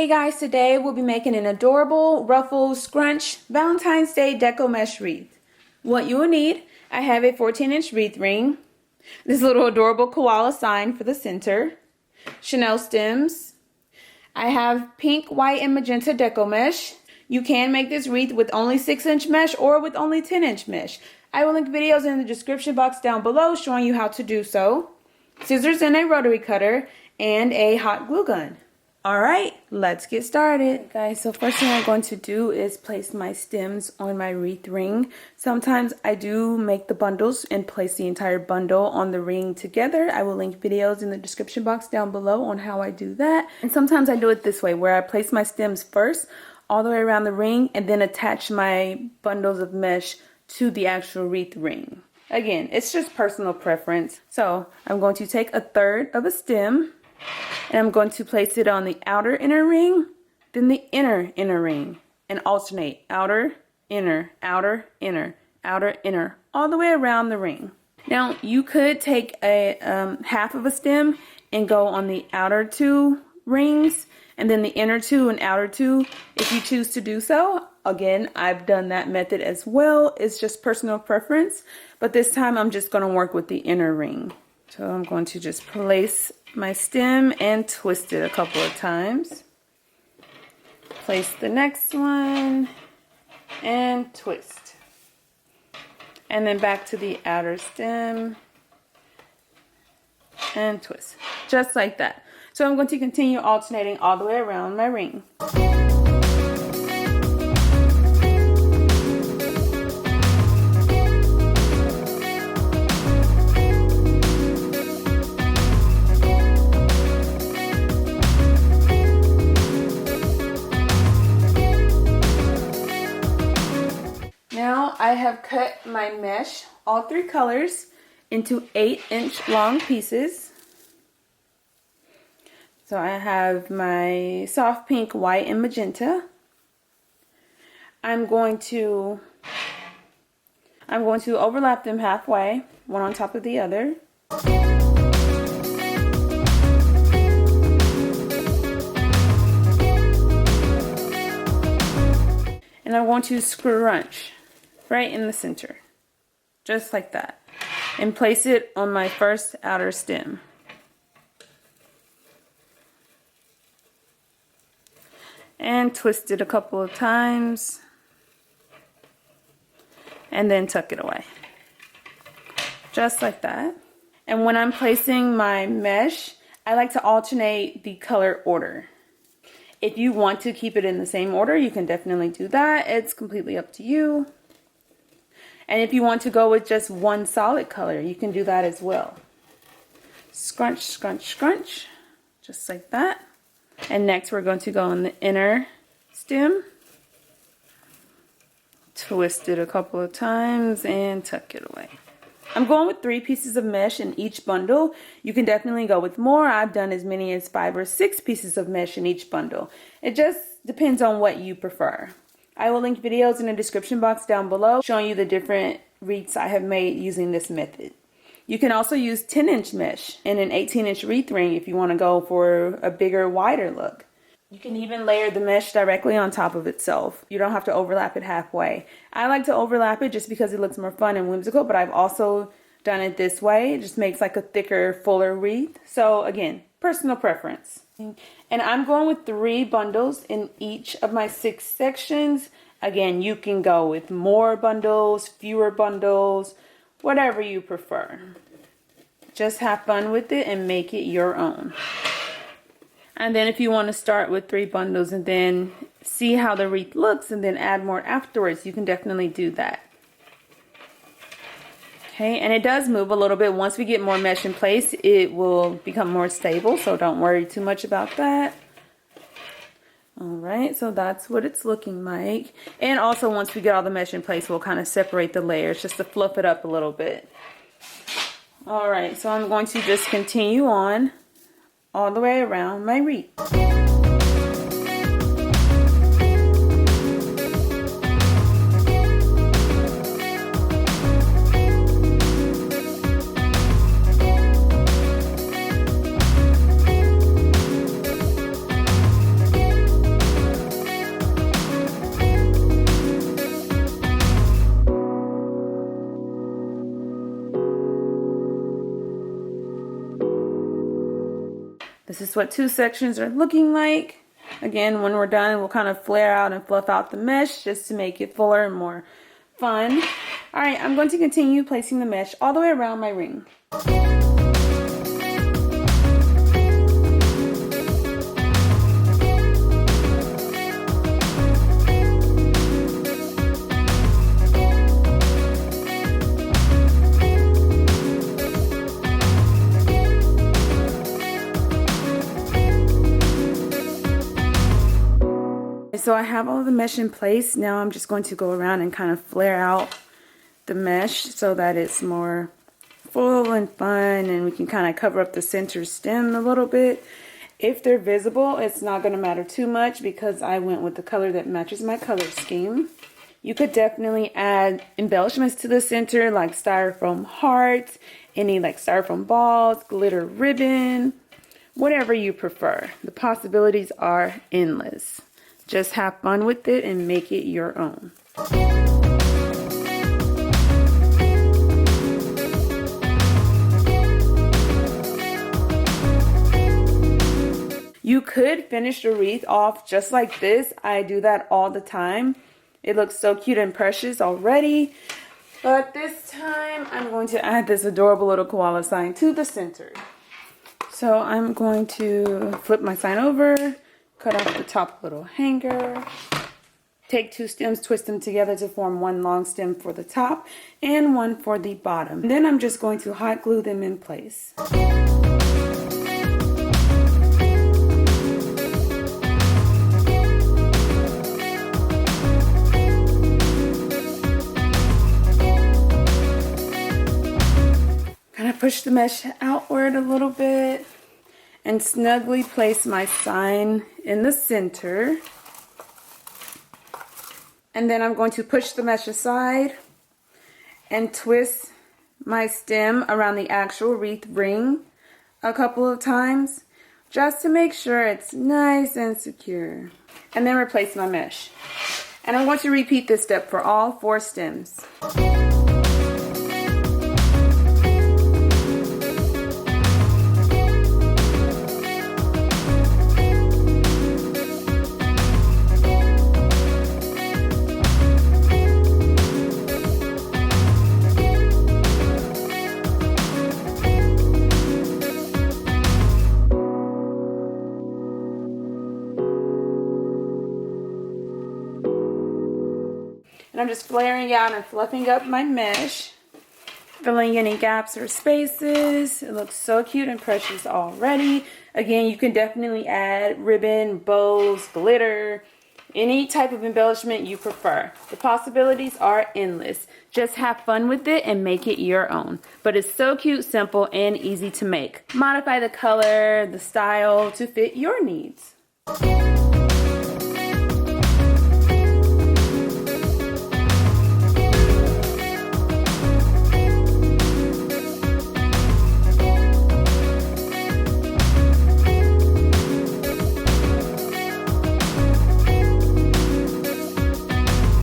Hey guys, today we'll be making an adorable Ruffle Scrunch Valentine's Day Deco Mesh Wreath. What you will need, I have a 14-inch wreath ring, this little adorable koala sign for the center, Chanel stems, I have pink, white, and magenta deco mesh. You can make this wreath with only 6-inch mesh or with only 10-inch mesh. I will link videos in the description box down below showing you how to do so. Scissors and a rotary cutter, and a hot glue gun. Alright, let's get started. Okay, guys, so first thing I'm going to do is place my stems on my wreath ring. Sometimes I do make the bundles and place the entire bundle on the ring together. I will link videos in the description box down below on how I do that. And sometimes I do it this way, where I place my stems first all the way around the ring and then attach my bundles of mesh to the actual wreath ring. Again, it's just personal preference. So I'm going to take 1/3 of a stem and I'm going to place it on the outer inner ring, then the inner ring, and alternate outer, inner, all the way around the ring. Now you could take a half of a stem and go on the outer 2 rings and then the inner 2 and outer 2 if you choose to do so. Again, I've done that method as well. It's just personal preference, but this time I'm just going to work with the inner ring. So I'm going to just place my stem and twist it a couple of times. Place the next one and twist. And then back to the outer stem and twist. Just like that. So I'm going to continue alternating all the way around my ring. Now I have cut my mesh, all 3 colors, into 8-inch long pieces. So I have my soft pink, white, and magenta. I'm going to overlap them halfway, one on top of the other. And I want to scrunch right in the center, just like that, and place it on my first outer stem. And twist it a couple of times, and then tuck it away, just like that. And when I'm placing my mesh, I like to alternate the color order. If you want to keep it in the same order, you can definitely do that. It's completely up to you. And if you want to go with just one solid color, you can do that as well. Scrunch, scrunch, scrunch, just like that. And next we're going to go on the inner stem. Twist it a couple of times and tuck it away. I'm going with 3 pieces of mesh in each bundle. You can definitely go with more. I've done as many as 5 or 6 pieces of mesh in each bundle. It just depends on what you prefer. I will link videos in the description box down below showing you the different wreaths I have made using this method. You can also use 10-inch mesh in an 18-inch wreath ring if you want to go for a bigger, wider look. You can even layer the mesh directly on top of itself. You don't have to overlap it halfway. I like to overlap it just because it looks more fun and whimsical, but I've also done it this way. It just makes like a thicker, fuller wreath. So again, personal preference. And I'm going with 3 bundles in each of my 6 sections. Again, you can go with more bundles, fewer bundles, whatever you prefer. Just have fun with it and make it your own. And then if you want to start with 3 bundles and then see how the wreath looks and then add more afterwards, you can definitely do that. Okay, and it does move a little bit. Once we get more mesh in place, it will become more stable, so don't worry too much about that. Alright, so that's what it's looking like. And also once we get all the mesh in place, we'll kind of separate the layers just to fluff it up a little bit. Alright, so I'm going to just continue on all the way around my wreath. This is what 2 sections are looking like. Again, when we're done, we'll kind of flare out and fluff out the mesh just to make it fuller and more fun. All right, I'm going to continue placing the mesh all the way around my ring. So I have all the mesh in place. Now I'm just going to go around and kind of flare out the mesh so that it's more full and fun, and we can kind of cover up the center stem a little bit. If they're visible, it's not going to matter too much because I went with the color that matches my color scheme. You could definitely add embellishments to the center like styrofoam hearts, any like styrofoam balls, glitter ribbon, whatever you prefer. The possibilities are endless. Just have fun with it and make it your own. You could finish the wreath off just like this. I do that all the time. It looks so cute and precious already. But this time I'm going to add this adorable little koala sign to the center. So I'm going to flip my sign over, cut off the top little hanger, take 2 stems, twist them together to form one long stem for the top and one for the bottom. And then I'm just going to hot glue them in place. Kind of push the mesh outward a little bit and snugly place my sign in the center. And then I'm going to push the mesh aside and twist my stem around the actual wreath ring a couple of times just to make sure it's nice and secure. And then replace my mesh. And I'm going to repeat this step for all 4 stems. And I'm just flaring out and fluffing up my mesh, filling any gaps or spaces. It looks so cute and precious already. Again, you can definitely add ribbon, bows, glitter, any type of embellishment you prefer. The possibilities are endless. Just have fun with it and make it your own. But it's so cute, simple, and easy to make. Modify the color, the style to fit your needs.